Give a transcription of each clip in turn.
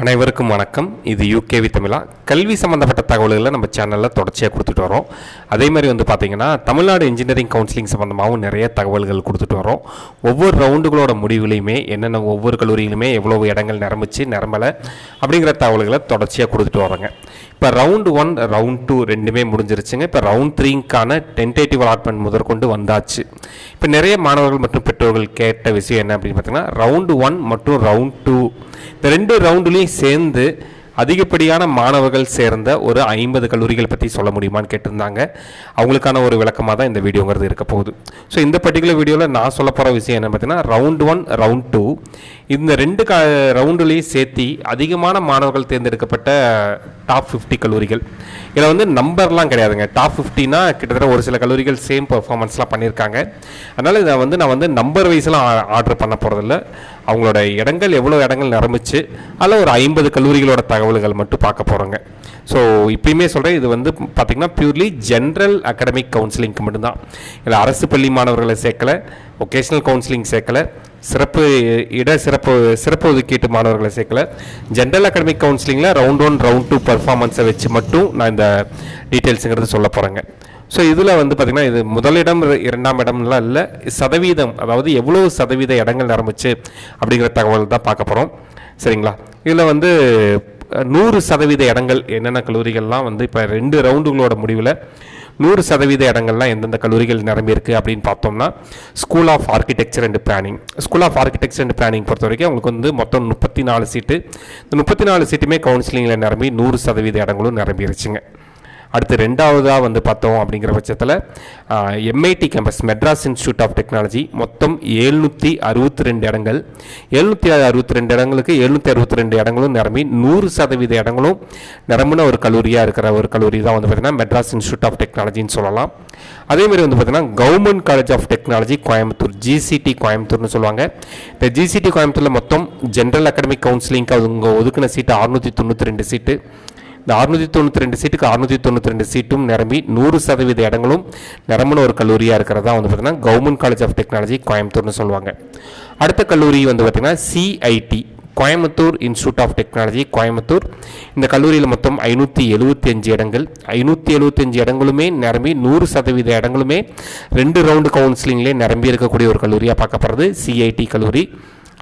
அனைவருக்கும் வணக்கம். இது யூகேவி தமிழா. கல்வி சம்மந்தப்பட்ட தகவல்களை நம்ம சேனலில் தொடர்ச்சியாக கொடுத்துட்டு வரோம். அதே மாதிரி பார்த்தீங்கன்னா தமிழ்நாடு இன்ஜினியரிங் கவுன்சிலிங் சம்மந்தமாகவும் நிறைய தகவல்கள் கொடுத்துட்டு வரோம். ஒவ்வொரு ரவுண்டுகளோட முடிவுலையுமே என்னென்ன ஒவ்வொரு கல்லூரியிலுமே எவ்வளவு இடங்கள் நிரம்பலை அப்படிங்கிற தகவல்களை தொடர்ச்சியாக கொடுத்துட்டு வரோங்க. இப்போ ரவுண்டு 1 ரவுண்ட் 2 ரெண்டுமே முடிஞ்சிருச்சுங்க. இப்போ ரவுண்ட் 3க்கான டென்டேட்டிவ் அலாட்மெண்ட் முதற்கொண்டு வந்தாச்சு. இப்போ நிறைய மாணவர்கள் மற்றும் பெற்றோர்கள் கேட்ட விஷயம் என்ன அப்படின்னு பார்த்தீங்கன்னா, ரவுண்டு 1 மற்றும் ரவுண்ட் 2 இந்த ரெண்டு ரவுண்டுலேயும் சேர்ந்து அதிகப்படியான மாணவர்கள் சேர்ந்த ஒரு 50 கல்லூரிகள் பற்றி சொல்ல முடியுமான்னு கேட்டிருந்தாங்க. அவங்களுக்கான ஒரு விளக்கமாக தான் இந்த வீடியோங்கிறது இருக்க போகுது. ஸோ இந்த பர்டிகுலர் வீடியோவில் நான் சொல்ல போகிற விஷயம் என்ன பார்த்தீங்கன்னா, ரவுண்ட் 1 ரவுண்ட் 2 இந்த ரெண்டு ரவுண்டுலேயும் சேர்த்து அதிகமான மாணவர்கள் தேர்ந்தெடுக்கப்பட்ட டாப் 50 கல்லூரிகள். இதில் நம்பர்லாம் கிடையாதுங்க. டாப் 50னா கிட்டத்தட்ட ஒரு சில கல்லூரிகள் சேம் பர்ஃபார்மன்ஸ்லாம் பண்ணியிருக்காங்க. அதனால் இதை நான் நம்பர் வைஸ்லாம் ஆர்டர் பண்ண போகிறதில்ல. அவங்களோட இடங்கள் எவ்வளோ இடங்கள் நிரம்பிச்சு அதில் ஒரு 50 கல்லூரிகளோட தகவல்கள் மட்டும் பார்க்க போகிறோங்க. ஸோ இப்பயுமே சொல்கிறேன், இது பார்த்திங்கன்னா பியூர்லி ஜென்ரல் அகாடமிக் கவுன்சிலிங்க்கு மட்டும்தான். இதில் அரசு பள்ளி மாணவர்களை சேர்க்கலை, ஒகேஷ்னல் கவுன்சிலிங் சேர்க்கலை, சிறப்பு ஒதுக்கீட்டு மாணவர்களை சேர்க்கலை. ஜென்ரல் அகாடமிக் கவுன்சிலிங்கில் ரவுண்ட் 1 ரவுண்ட் 2 பர்ஃபார்மன்ஸை வச்சு மட்டும் நான் இந்த டீட்டெயில்ஸுங்கிறது சொல்ல போகிறேங்க. ஸோ இதில் பார்த்திங்கன்னா இது முதலிடம் 2ஆம் இடம்லாம் இல்லை, சதவீதம், அதாவது எவ்வளோ சதவீத இடங்கள் நிரம்பிச்சு அப்படிங்கிற தகவல் தான் பார்க்க போகிறோம். சரிங்களா? இதில் 100% இடங்கள் என்னென்ன கல்லூரிகள்லாம் இப்போ 2 ரவுண்டுகளோட முடிவில் 100% இடங்கள்லாம் எந்தெந்த கல்லூரிகள் நிரம்பியிருக்கு அப்படின்னு பார்த்தோம்னா, school of architecture and planning. School of architecture and planning பொறுத்த வரைக்கும் அவங்களுக்கு மொத்தம் 34 சீட்டு. இந்த 34 சீட்டுமே கவுன்சிலிங்கில் நிரம்பி 100% இடங்களும் நிரம்பிருச்சுங்க. அடுத்து ரெண்டாவதாக பார்த்தோம் அப்படிங்கிற பட்சத்தில் MIT campus, Madras institute of technology, மொத்தம் 762 இடங்கள். 762 இடங்களுக்கு 762 இடங்களும் நிரம்பி 100% இடங்களும் நிரம்பின ஒரு கல்லூரியாக இருக்கிற ஒரு கல்லூரி தான் பார்த்திங்கன்னா மெட்ராஸ் இன்ஸ்டியூட் ஆஃப் டெக்னாலஜின்னு சொல்லலாம். அதேமாதிரி பார்த்திங்கன்னா government college of technology Coimbatore, GCT கோயம்புத்தூர்னு சொல்லுவாங்க. இந்த ஜிசிடி கோயம்புத்தூரில் மொத்தம் ஜென்ரல் அகாடமிக் கவுன்சிலிங்க்கு அவங்க ஒதுக்கின சீட்டு 692 சீட்டு. இந்த 692 சீட்டுக்கு 692 சீட்டும் நிரம்பி 100% இடங்களும் நிரம்பின ஒரு கல்லூரியாக இருக்கிறதா பார்த்திங்கன்னா கவர்மெண்ட் காலேஜ் ஆஃப் டெக்னாலஜி கோயம்புத்தூர்னு சொல்லுவாங்க. அடுத்த கல்லூரி பார்த்திங்கன்னா CIT, Coimbatore institute of technology Coimbatore. இந்த கல்லூரியில் மொத்தம் 575 இடங்கள். 575 இடங்களுமே நிரம்பி 100% இடங்களுமே 2 ரவுண்டு கவுன்சிலிங்லேயே நிரம்பி இருக்கக்கூடிய ஒரு கல்லூரியாக பார்க்கப்படுறது சிஐடி கல்லூரி.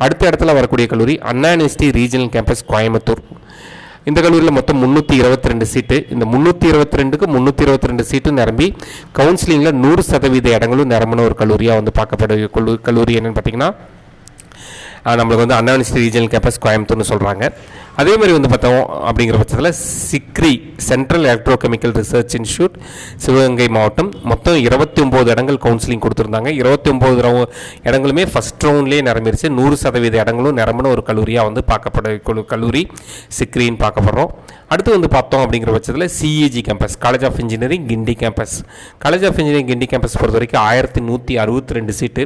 அடுத்த இடத்துல வரக்கூடிய கல்லூரி அண்ணா யூனிவர்சிட்டி ரீஜனல் கேம்பஸ் கோயம்புத்தூர். இந்த கல்லூரியில் மொத்தம் 322 சீட்டு. இந்த 322க்கு 322 சீட்டு நிரம்பி கவுன்சிலிங்கில் 100% இடங்களும் நிரம்பின ஒரு கல்லூரியாக பார்க்கப்படுற கல்லூரி என்னென்னு பார்த்தீங்கன்னா, நம்மளுக்கு அண்ணா யூனிவர்சிட்டி ரீஜனல் கேம்பஸ் கோயம்புத்தூர்னு சொல்கிறாங்க. அதே மாதிரி பார்த்தோம் அப்படிங்கிற பட்சத்தில் Sikri, central electrochemical research institute, Sivaganga மாவட்டம். மொத்தம் 29 இடங்கள் கவுன்சிலிங் கொடுத்துருந்தாங்க. 29 இடங்களுமே ஃபஸ்ட் ரவுண்ட்லேயே நிரம்பிடுச்சு. 100% இடங்களும் நிரம்பின ஒரு கல்லூரியாக பார்க்கப்படுற கல்லூரி சிக்ரின்னு பார்க்கப்படுறோம். அடுத்து பார்த்தோம் அப்படிங்கிற பட்சத்தில் CEG campus, college of engineering Guindy campus. College of engineering Guindy campus பொறுத்த வரைக்கும் 1162 சீட்டு.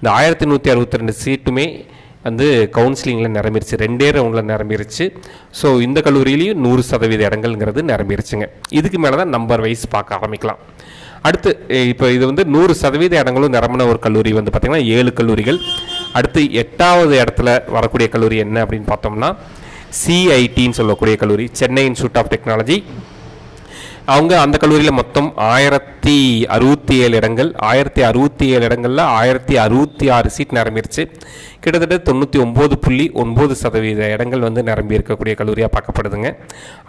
இந்த 1162 சீட்டுமே கவுன்சிலிங்கில் நிரம்பிடுச்சு, 2 ரவுண்டில் நிரம்பிடுச்சு. ஸோ இந்த கல்லூரியிலையும் 100% இடங்கள்ங்கிறது நிரம்பிடுச்சுங்க. இதுக்கு மேலே தான் நம்பர் வைஸ் பார்க்க ஆரம்பிக்கலாம். அடுத்து இப்போ இது 100% இடங்களும் நிரம்பின ஒரு கல்லூரி பார்த்திங்கன்னா 7 கல்லூரிகள். அடுத்து 8வது இடத்துல வரக்கூடிய கல்லூரி என்ன அப்படின்னு பார்த்தோம்னா, சிஐடின்னு சொல்லக்கூடிய கல்லூரி, சென்னை இன்ஸ்டியூட் ஆஃப் டெக்னாலஜி. அவங்க அந்த கல்லூரியில் மொத்தம் 1067 இடங்கள். 1067 இடங்களில் 1066 சீட் நிரம்பிடுச்சு. கிட்டத்தட்ட 99.9% இடங்கள் நிரம்பி இருக்கக்கூடிய கல்லூரியாக பார்க்கப்படுதுங்க.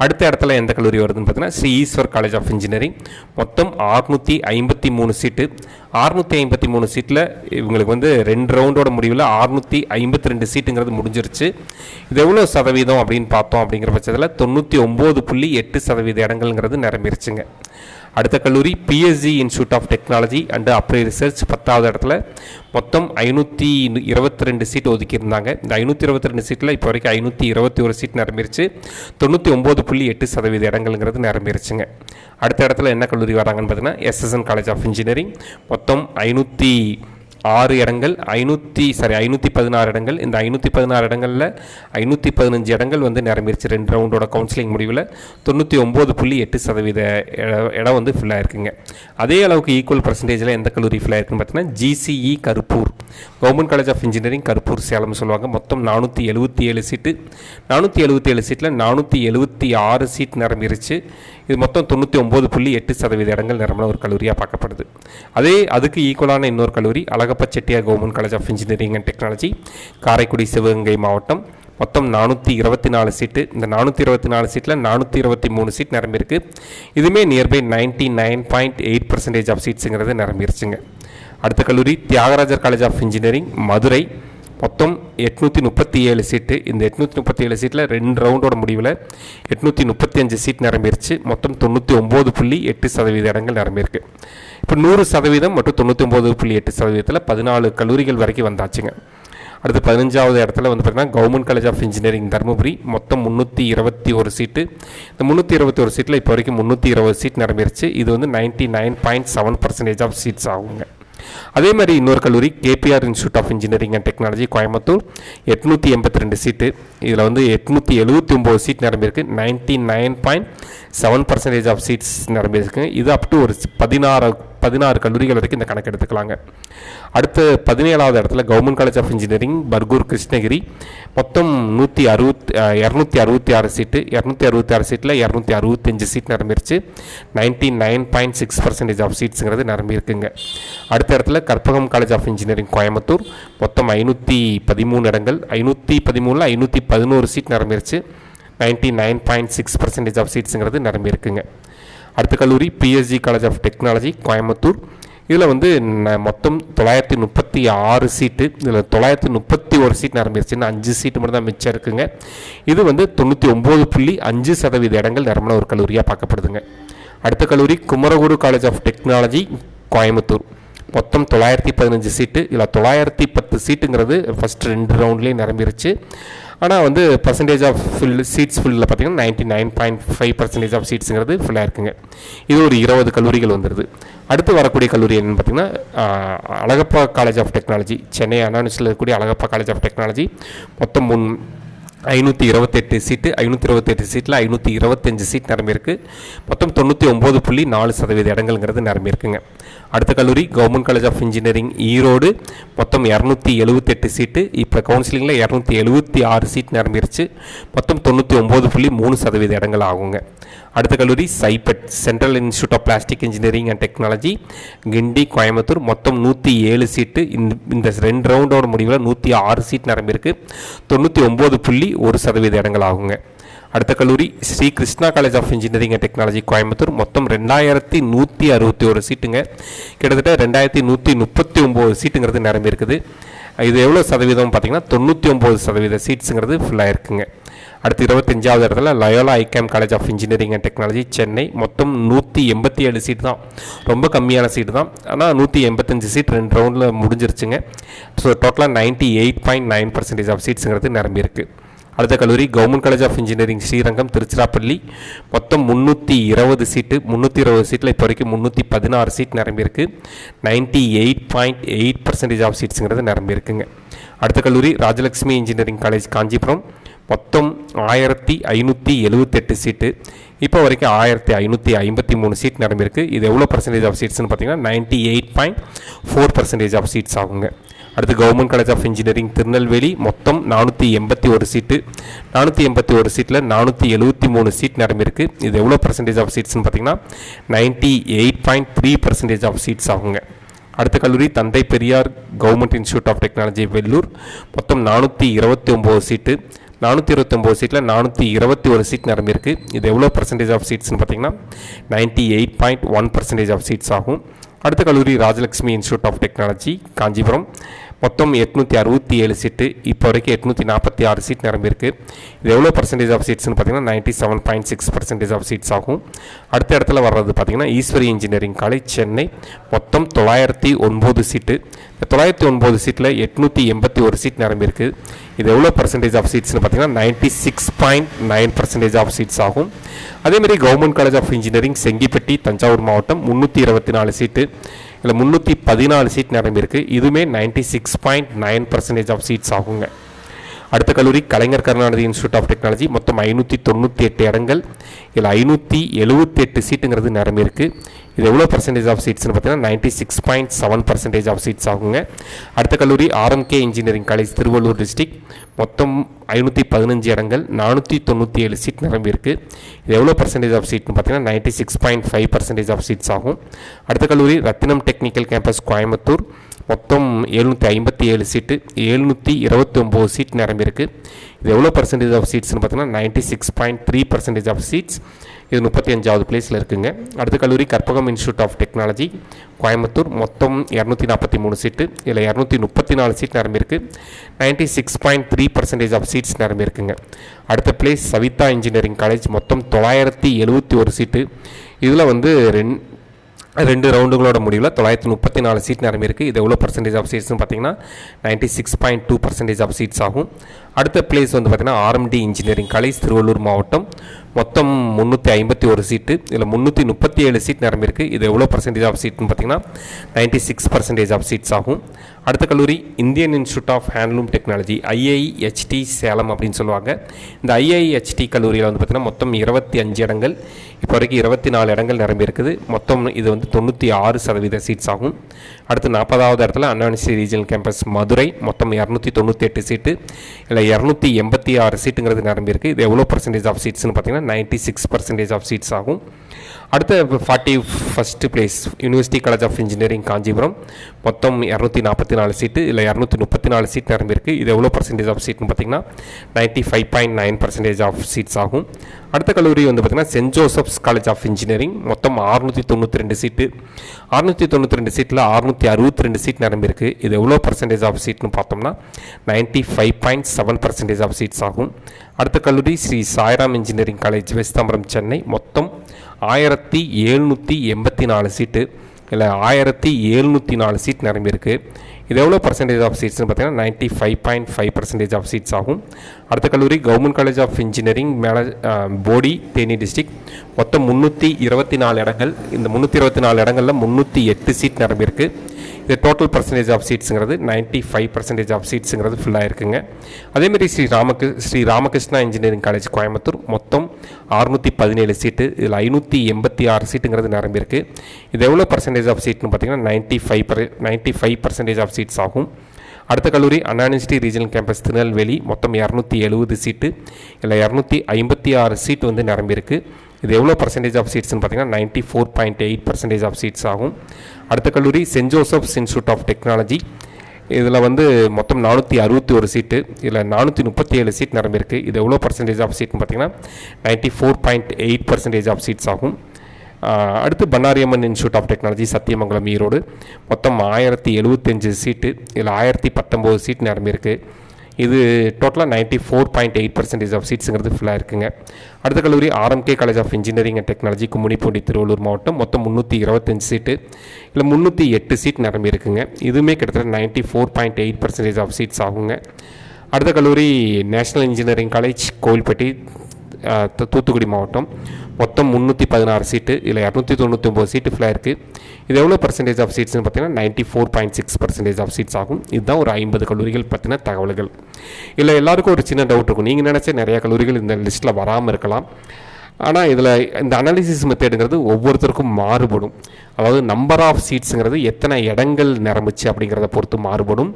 அடுத்த இடத்துல எந்த கல்லூரி வருதுன்னு பார்த்தீங்கன்னா, Sri Eshwar college of engineering. மொத்தம் 653 சீட்டு. 653 சீட்டில் இவங்களுக்கு 2 ரவுண்டோட முடிவில் 652 சீட்டுங்கிறது முடிஞ்சிருச்சு. இது எவ்வளோ சதவீதம் அப்படின்னு பார்த்தோம் அப்படிங்கிற பட்சத்தில் 99.8% இடங்கள்ங்கிறது நிரம்பிருச்சுங்க. அடுத்த கல்லூரி PSG institute of technology and applied research, 10வது இடத்துல. மொத்தம் 522 சீட் ஒதுக்கியிருந்தாங்க. இந்த 522 சீட்டில் இப்போ வரைக்கும் 521 சீட் நிரம்பிருச்சு. 99.8% இடங்கள்ங்கிறது நிரம்பிருச்சுங்க. அடுத்த இடத்துல என்ன கல்லூரி வராங்கன்னு பார்த்தீங்கன்னா, எஸ்எஸ்என் காலேஜ் ஆஃப் இன்ஜினியரிங். மொத்தம் 6 இடங்கள் 516 இடங்கள். இந்த 516 இடங்களில் 515 இடங்கள் வந்து நிரம்பிடுச்சு 2 ரவுண்டோட கவுன்சிலிங் முடிவில். 99.8% இடம் வந்து ஃபில்லாக இருக்குங்க. அதே அளவுக்கு ஈக்குவல் பர்சன்டேஜில் எந்த கல்லூரி ஃபில்லாக இருக்குன்னு பார்த்தீங்கன்னா GCE Karuppur, government college of engineering Karuppur Salem சொல்லுவாங்க. மொத்தம் 477 சீட்டு. 477 சீட்டில் 476 சீட் நிரம்பிருச்சு. இது மொத்தம் 99.8% இடங்கள் நிரம்பின ஒரு கல்லூரியாக பார்க்கப்படுது. அதுக்கு ஈக்குவலான இன்னொரு கல்லூரி Alagappa Chettiar government college of engineering and technology, Karaikudi Sivaganga மாவட்டம். மொத்தம் 424 சீட்டு. இந்த 424 சீட்டில் 423 சீட் நிரம்பியிருக்கு. இதுவுமே நியர்பை 99.8% ஆஃப் சீட்ஸுங்கிறது நிரம்பிருச்சுங்க. அடுத்த கல்லூரி Thiagarajar college of engineering Madurai. மொத்தம் 837 சீட்டு. இந்த 837 சீட்டில் 2 ரவுண்டோட முடிவில் 835 சீட் நிரம்பிருச்சு. மொத்தம் 99.8% இடங்கள் நிரம்பியிருக்கு. இப்போ 100% மற்றும் 99.8%, 14 கல்லூரிகள் வரைக்கும் வந்தாச்சுங்க. அடுத்து 15வது இடத்துல வந்து பார்த்திங்கன்னா government college of engineering Dharmapuri. மொத்தம் 321 சீட்டு. இந்த 321 சீட்டில் இப்போ வரைக்கும் 320 சீட் நிரம்பிருச்சு. இது வந்து 99.7% ஆஃப் சீட்ஸ் ஆகுங்க. அதே மாதிரி இன்னொரு கல்லூரி KPR institute of engineering and technology Coimbatore. 882 seat. இதில் வந்து 879 சீட் நிரம்பியிருக்கு. 99.7% ஆஃப் சீட்ஸ் நிரம்பியிருக்கு. இது அப் டு ஒரு 16 கல்லூரிகள் வரைக்கும் இந்த கணக்கு எடுத்துக்கலாங்க. அடுத்து 17வது இடத்துல government college of engineering Bargur Krishnagiri. மொத்தம் 266 சீட்டு. 266 சீட்டில் 265 சீட் நிரம்பிருச்சு. 99.6% ஆஃப் சீட்ஸுங்கிறது நிரம்பியிருக்குங்க. அடுத்த இடத்துல Karpagam college of engineering Coimbatore. மொத்தம் 513 இடங்கள். 513ல் 511 சீட் நிரம்பிருச்சு. 99.6% ஆஃப் சீட்ஸுங்கிறது நிரம்பியிருக்குங்க. அடுத்த கல்லூரி PSG college of technology Coimbatore. இதில் வந்து மொத்தம் 936 சீட்டு. இதில் 931 சீட் நிரம்பிடுச்சு. 5 சீட்டு மட்டும் தான் மிச்சம் இருக்குங்க. இது வந்து 99.5% இடங்கள் நிரம்பின ஒரு கல்லூரியாக பார்க்கப்படுதுங்க. அடுத்த கல்லூரி Kumaraguru college of technology Coimbatore. மொத்தம் 915 சீட்டு. இதில் 910 சீட்டுங்கிறது ஃபஸ்ட் 2 ரவுண்ட்லேயே நிரம்பிருச்சு. ஆனால் வந்து பர்சன்டேஜ் ஆஃப் சீட்ஸ் ஃபில்லில் பார்த்திங்கன்னா 99.5% ஆஃப் சீட்ஸுங்கிறது ஃபில்லாக இருக்குங்க. இது ஒரு 20 கல்லூரிகள் வந்துடுது. அடுத்து வரக்கூடிய கல்லூரி என்னென்னு பார்த்திங்கன்னா Alagappa college of technology, Chennai அண்ணாநூசில் இருக்கக்கூடிய அழகப்பா காலேஜ் ஆஃப் டெக்னாலஜி. மொத்தம் 528 சீட்டு. 528 சீட்டில் 525 சீட் நிரம்பியிருக்கு. மொத்தம் 99.4% இடங்கள்ங்கிறது நிரம்பியிருக்குங்க. அடுத்த கல்லூரி government college of engineering Erode. மொத்தம் 278 சீட்டு. இப்போ கவுன்சிலிங்கில் 276 சீட் நிரம்பிருச்சு. மொத்தம் 99.3% இடங்கள் ஆகுங்க. அடுத்த கல்லூரி CIPET central institute of plastic engineering and technology Guindy Coimbatore. மொத்தம் 107 சீட்டு. இந்த 2 ரவுண்டோட முடிவில் 106 சீட் நிரம்பியிருக்கு. 99.1% இடங்கள் ஆகுங்க. அடுத்த கல்லூரி Sri Krishna college of engineering and technology Coimbatore. மொத்தம் 2161 சீட்டுங்க. கிட்டத்தட்ட 2139 சீட்டுங்கிறது நிரம்பியிருக்குது. இது எவ்வளோ சதவீதம் பார்த்திங்கன்னா 99% சீட்ஸுங்கிறது ஃபுல்லாக இருக்குங்க. அடுத்து 25வது இடத்துல Loyola ICAM college of engineering and technology Chennai. மொத்தம் 187 சீட் தான். ரொம்ப கம்மியான சீட்டு தான். ஆனால் 185 சீட் 2 ரவுண்டில் முடிஞ்சிருச்சுங்க. ஸோ டோட்டலாக 98.9% ஆஃப் சீட்ஸுங்கிறது நிரம்பியிருக்கு. அடுத்த கல்லூரி government college of engineering Srirangam Tiruchirappalli. மொத்தம் 320 சீட்டு. 320 சீட்டில் இப்போ வரைக்கும் 316 சீட் நிரம்பியிருக்கு. 98.8% ஆஃப் சீட்ஸுங்கிறது நிரம்பியிருக்குங்க. அடுத்த கல்லூரி ராஜலட்சுமி இன்ஜினியரிங் காலேஜ் காஞ்சிபுரம். மொத்தம் 1578 சீட்டு. இப்போ வரைக்கும் 1553 சீட் நிரம்பியிருக்கு. இது எவ்வளோ பர்சன்டேஜ் ஆஃப் சீட்ஸ்னு பார்த்தீங்கன்னா 98.4% ஆஃப் சீட்ஸ் ஆகுங்க. அடுத்து government college of engineering Tirunelveli. மொத்தம் 481 சீட்டு. 481 சீட்டில் 473 சீட் நிரம்பியிருக்கு. இது எவ்வளோ பர்சன்டேஜ் ஆஃப் சீட்ஸ்னு பார்த்தீங்கன்னா 98.3% ஆஃப் சீட்ஸ் ஆகுங்க. அடுத்த கல்லூரி Thanthai Periyar government institute of technology Vellore. மொத்தம் 429 சீட்டு. 429 சீட்டில் 421 சீட் நிரம்பியிருக்கு. இது எவ்வளோ பர்சன்டேஜ் ஆஃப் சீட்ஸ்னு பார்த்தீங்கன்னா 98.1% ஆஃப் சீட்ஸ் ஆகும். அடுத்த கல்லூரி Rajalakshmi institute of technology Kanchipuram. மொத்தம் 867 சீட்டு. இப்போ வரைக்கும் 846 சீட் நிரம்பியிருக்கு. இது எவ்வளோ பர்சன்டேஜ் ஆஃப் சீட்ஸ்னு பார்த்தீங்கன்னா 97.6% ஆஃப் சீட்ஸ் ஆகும். அடுத்த இடத்துல வர்றது பார்த்திங்கன்னா ஈஸ்வரி இன்ஜினியரிங் காலேஜ் சென்னை. மொத்தம் 909 சீட்டு. 909 சீட்டில் 881 சீட் நிரம்பியிருக்கு. இது எவ்வளோ பர்சன்டேஜ் ஆஃப் சீட்ஸ்னு பார்த்தீங்கன்னா 96.9% ஆஃப் சீட்ஸ் ஆகும். அதேமாதிரி government college of engineering Sengipatti Thanjavur மாவட்டம் 324 சீட்டு இல்லை 314 சீட் நிரம்பியிருக்கு. இதுவுமே 96.9% ஆஃப் சீட்ஸ் ஆகுங்க. அடுத்த கல்லூரி கலைஞர் கருணாநிதி இன்ஸ்டியூட் ஆஃப் டெக்னாலஜி மொத்தம் 598 இடங்கள், இதில் 578 சீட்டுங்கிறது நிரம்பியிருக்கு. இது எவ்வளோ பர்சன்டேஜ் ஆஃப் சீட்ஸ்னு பார்த்தீங்கன்னா 96.7% ஆஃப் சீட்ஸ் ஆகுங்க. அடுத்த கல்லூரி RMK engineering college Tiruvallur district மொத்தம் 515 இடங்கள், 497 சீட் நிரம்பியிருக்கு. இது எவ்வளோ பர்சன்டேஜ் ஆஃப் சீட்னு பார்த்தீங்கன்னா 96.5% ஆஃப் சீட்ஸ் ஆகும். அடுத்த கல்லூரி ரத்தினம் டெக்னிக்கல் கேம்பஸ் கோயம்புத்தூர் மொத்தம் 757 சீட்டு, 729 சீட் நிரம்பியிருக்கு. இது எவ்வளோ பர்சன்டேஜ் ஆஃப் சீட்ஸ்னு பார்த்தீங்கன்னா 96.3% ஆஃப் சீட்ஸ். இது 35வது பிளேஸில் இருக்குங்க. அடுத்த கல்லூரி Karpagam institute of technology Coimbatore மொத்தம் 243 சீட்டு, இதில் 234 சீட் நிரம்பியிருக்கு. 96.3% ஆஃப் சீட்ஸ் நிரம்பியிருக்குங்க. அடுத்த பிளேஸ் சவிதா இன்ஜினியரிங் காலேஜ் மொத்தம் 971 சீட்டு, இதில் வந்து ரெண்டு ரவுண்டுகளோட முடிவில் 934 சீட் நிரம்பியிருக்கு. இது எவ்வளோ பர்சன்டேஜ் ஆஃப் சீட்ஸ்னு பார்த்தீங்கன்னா 96.2% ஆஃப் சீட்ஸ் ஆகும். அடுத்த பிளேஸ் வந்து பார்த்திங்கன்னா ஆர்எம்டி இன்ஜினியரிங் காலேஜ் திருவள்ளூர் மாவட்டம் மொத்தம் 351 சீட்டு, இதில் 337 சீட் நிரம்பியிருக்கு. இது எவ்வளோ பர்சன்டேஜ் ஆஃப் சீட்னு பார்த்தீங்கன்னா 96% ஆஃப் சீட்ஸ் ஆகும். அடுத்த கல்லூரி Indian institute of handloom technology IIHT Salem அப்படின்னு சொல்லுவாங்க. இந்த IIHT கல்லூரியில் வந்து பார்த்திங்கன்னா மொத்தம் 25 இடங்கள், இப்போ வரைக்கும் 24 இடங்கள் நிரம்பியிருக்குது. மொத்தம் இது வந்து 96% சீட்ஸ் ஆகும். அடுத்து 40வது இடத்துல அண்ணா யூனிவர்சிட்டி ரீஜனல் கேம்பஸ் மதுரை மொத்தம் 298 சீட்டு, இல்லை 286 சீட்டுங்கிறது நிரம்பியிருக்கு. இது எவ்வளோ பர்சன்டேஜ் ஆஃப் சீட்ஸ்னு பார்த்தீங்கன்னா 96% ஆஃப் சீட்ஸ் ஆகும். அடுத்த 41st place university college of engineering Kanchipuram மொத்தம் 244 சீட்டு, இல்லை 234 சீட் நிரம்பியிருக்கு. இது எவ்வளோ பர்சன்டேஜ் ஆஃப் சீட்னு பார்த்தீங்கன்னா 95.9% ஆஃப் சீட்ஸ் ஆகும். அடுத்த கல்லூரி வந்து பார்த்திங்கன்னா saint Joseph's college of engineering மொத்தம் 692 சீட்டு, 692 சீட்டில் 662 சீட் நிரம்பியிருக்கு. இது எவ்வளோ பர்சன்டேஜ் ஆஃப் சீட்னு பார்த்தோம்னா 95.7% ஆஃப் சீட்ஸ் ஆகும். அடுத்த கல்லூரி ஸ்ரீ சாய்ராம் இன்ஜினியரிங் காலேஜ் வெஸ்தாம்பரம் சென்னை மொத்தம் 1784 சீட்டு, இல்லை 1704 சீட் நிரம்பியிருக்கு. இது எவ்வளோ பர்சன்டேஜ் ஆஃப் சீட்ஸ்னு பார்த்தீங்கன்னா 95.5% ஆஃப் சீட்ஸ் ஆகும். அடுத்த கல்லூரி government college of engineering Bodi Theni district மொத்தம் 324 இடங்கள், இந்த 324 இடங்களில் 308 சீட் நிரம்பியிருக்கு. இது டோட்டல் பர்சன்டேஜ் ஆஃப் சீட்ஸுங்கிறது 95% ஆஃப் சீட்ஸுங்கிறது ஃபுல்லாக இருக்குங்க. அதேமாதிரி ஸ்ரீ ராமகிருஷ்ணா இன்ஜினியரிங் காலேஜ் கோயம்புத்தூர் மொத்தம் 617 சீட்டு, இதில் 586 சீட்டுங்கிறது நிரம்பியிருக்கு. இது எவ்வளோ பர்சன்டேஜ் ஆஃப் சீட்னு பார்த்தீங்கன்னா 95% ஆஃப் சீட்ஸ் ஆகும். அடுத்த கல்லூரி அண்ணா யூனிவர்சிட்டி ரீஜனல் கேம்பஸ் திருநெல்வேலி மொத்தம் 270 சீட்டு, இல்லை 256 சீட்டு வந்து நிரம்பியிருக்கு. இது எவ்வளோ பர்சன்டேஜ் ஆஃப் சீட்ஸ்னு பார்த்தீங்கன்னா 94.8% ஆஃப் சீட்ஸ் ஆகும். அடுத்த கல்லூரி saint Joseph's institute of technology, இதில் வந்து மொத்தம் 461 சீட்டு, இதில் 437 சீட் நிரம்பியிருக்கு. இது எவ்வளோ பர்சன்டேஜ் ஆஃப் சீட்னு பார்த்தீங்கன்னா 94.8% ஆஃப் சீட்ஸ் ஆகும். அடுத்து Bannariamman institute of technology Sathyamangalam Erode மொத்தம் 1075 சீட்டு, இதில் 1019 சீட் நிரம்பியிருக்கு. இது டோட்டலாக 94.8% ஆஃப் சீட்ஸுங்கிறது ஃபுல்லாக இருக்குங்க. அடுத்த கல்லூரி RMK college of engineering and technology Gummidipoondi Tiruvallur மாவட்டம் மொத்தம் 325 சீட்டு, இல்லை 308 சீட் நிரம்பி இருக்குங்க. இதுவுமே கிட்டத்தட்ட 94.8% ஆஃப் சீட்ஸ் ஆகுங்க. அடுத்த கல்லூரி national engineering college Kovilpatti Thoothukudi மாவட்டம் மொத்தம் 316 சீட்டு, இல்லை 299 சீட்டு ஃபுல்லாக இருக்குது. இது எவ்வளோ பர்சன்டேஜ் ஆஃப் சீட்ஸ்னு பார்த்தீங்கன்னா 94.6% ஆஃப் சீட்ஸ் ஆகும். இதுதான் ஒரு 50 கல்லூரிகள் பற்றின தகவல்கள். இல்லை எல்லாருக்கும் ஒரு சின்ன டவுட் இருக்கும், நீங்கள் நினச்ச நிறையா கல்லூரிகள் இந்த லிஸ்ட்டில் வராமல் இருக்கலாம். ஆனால் இதில் இந்த அனாலிசிஸ் மெத்தேடுங்கிறது ஒவ்வொருத்தருக்கும் மாறுபடும். அதாவது நம்பர் ஆஃப் சீட்ஸுங்கிறது எத்தனை இடங்கள் நிரம்பிச்சு அப்படிங்கிறத பொறுத்து மாறுபடும்.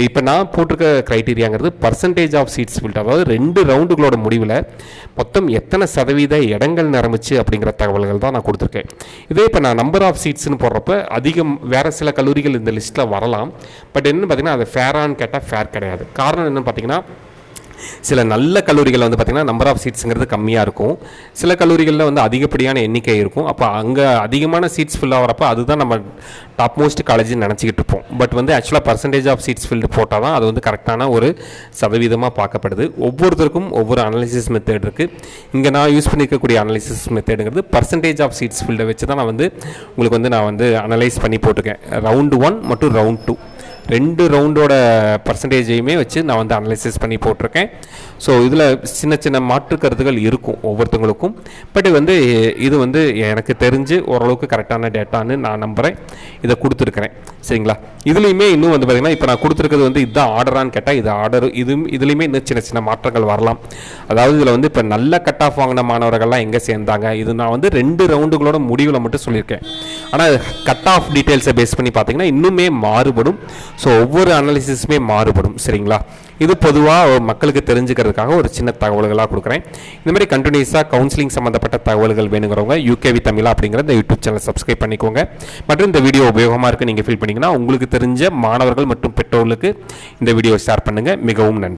இப்போ நான் போட்டிருக்க க்ரைட்டீரியாங்கிறது பர்சன்டேஜ் ஆஃப் சீட்ஸ் ஃபில்ட், அதாவது 2 ரவுண்டுகளோட முடிவில் மொத்தம் எத்தனை சதவீத இடங்கள் நிரம்பிச்சு அப்படிங்கிற தகவல்கள் தான் நான் கொடுத்துருக்கேன். இதே இப்போ நான் நம்பர் ஆஃப் சீட்ஸ்னு போடுறப்ப அதிகம் வேறு சில கல்லூரிகள் இந்த லிஸ்ட்டில் வரலாம். பட் என்னென்னு பார்த்தீங்கன்னா அது ஃபேரான்னு கேட்டால் ஃபேர் கிடையாது. காரணம் என்னென்னு பார்த்தீங்கன்னா சில நல்ல கல்லூரிகளில் வந்து பார்த்திங்கன்னா நம்பர் ஆஃப் சீட்ஸுங்கிறது கம்மியாக இருக்கும், சில கல்லூரிகளில் வந்து அதிகப்படியான எண்ணிக்கை இருக்கும். அப்போ அங்கே அதிகமான சீட்ஸ் ஃபில் ஆகிறப்ப அதுதான் நம்ம டாப் மோஸ்ட் காலேஜ்னு நினச்சிக்கிட்டு இருப்போம். பட் வந்து ஆக்சுவலாக பர்சன்டேஜ் ஆஃப் சீட்ஸ் ஃபில்டு போட்டால் தான் அது வந்து கரெக்டான ஒரு சதவீதமாக பார்க்கப்படுது. ஒவ்வொருத்தருக்கும் ஒவ்வொரு அனாலிசிஸ் மெத்தட் இருக்குது. இங்கே நான் யூஸ் பண்ணியிருக்கக்கூடிய அனாலிசிஸ் மெத்தடுங்கிறது பர்சன்டேஜ் ஆஃப் சீட்ஸ் ஃபில்டை வச்சு தான் நான் வந்து உங்களுக்கு வந்து அனலைஸ் பண்ணி போட்டிருக்கேன். ரவுண்டு 1 மற்றும் ரவுண்ட் 2 2 ரவுண்டோட பர்சன்டேஜையுமே வச்சு நான் வந்து அனலைசிஸ் பண்ணி போட்டிருக்கேன். ஸோ இதில் சின்ன சின்ன மாற்று கருத்துகள் இருக்கும் ஒவ்வொருத்தவங்களுக்கும். பட் வந்து இது வந்து எனக்கு தெரிஞ்சு ஓரளவுக்கு கரெக்டான டேட்டான்னு நான் நம்புகிறேன். இதை கொடுத்துருக்குறேன். சரிங்களா? இதுலேயுமே இன்னும் வந்து பார்த்திங்கன்னா இப்போ நான் கொடுத்துருக்கிறது வந்து இதுதான் ஆர்டரான்னு கேட்டால் இது ஆர்டர். இதுலேயுமே இன்னும் சின்ன சின்ன மாற்றங்கள் வரலாம். அதாவது இதில் வந்து இப்போ நல்ல கட் ஆஃப் வாங்கின மாணவர்கள்லாம் எங்கே சேர்ந்தாங்க, இது நான் வந்து 2 ரவுண்டுகளோட முடிவில் மட்டும் சொல்லியிருக்கேன். ஆனால் கட் ஆஃப் டீட்டெயில்ஸை பேஸ் பண்ணி பார்த்தீங்கன்னா இன்னுமே மாறுபடும். ஸோ ஒவ்வொரு அனாலிசிஸுமே மாறுபடும். சரிங்களா? இது பொதுவாக மக்களுக்கு தெரிஞ்சுக்கிறதுக்காக ஒரு சின்ன தகவல்களாக கொடுக்குறேன். இந்த மாதிரி கண்டினியூஸாக கவுன்சிலிங் சம்மந்தப்பட்ட தகவல்கள் வேணுங்கிறவங்க யூகேவி தமிழா அப்படிங்கிற இந்த யூடியூப் சேனல் சப்ஸ்கிரைப் பண்ணிக்கோங்க. மற்றும் இந்த வீடியோ உபயோகமாக இருக்குது நீங்கள் ஃபீல் பண்ணிங்கன்னா உங்களுக்கு தெரிஞ்ச மாணவர்கள் மற்றும் பெற்றோர்களுக்கு இந்த வீடியோ ஷேர் பண்ணுங்கள். மிகவும் நன்றி.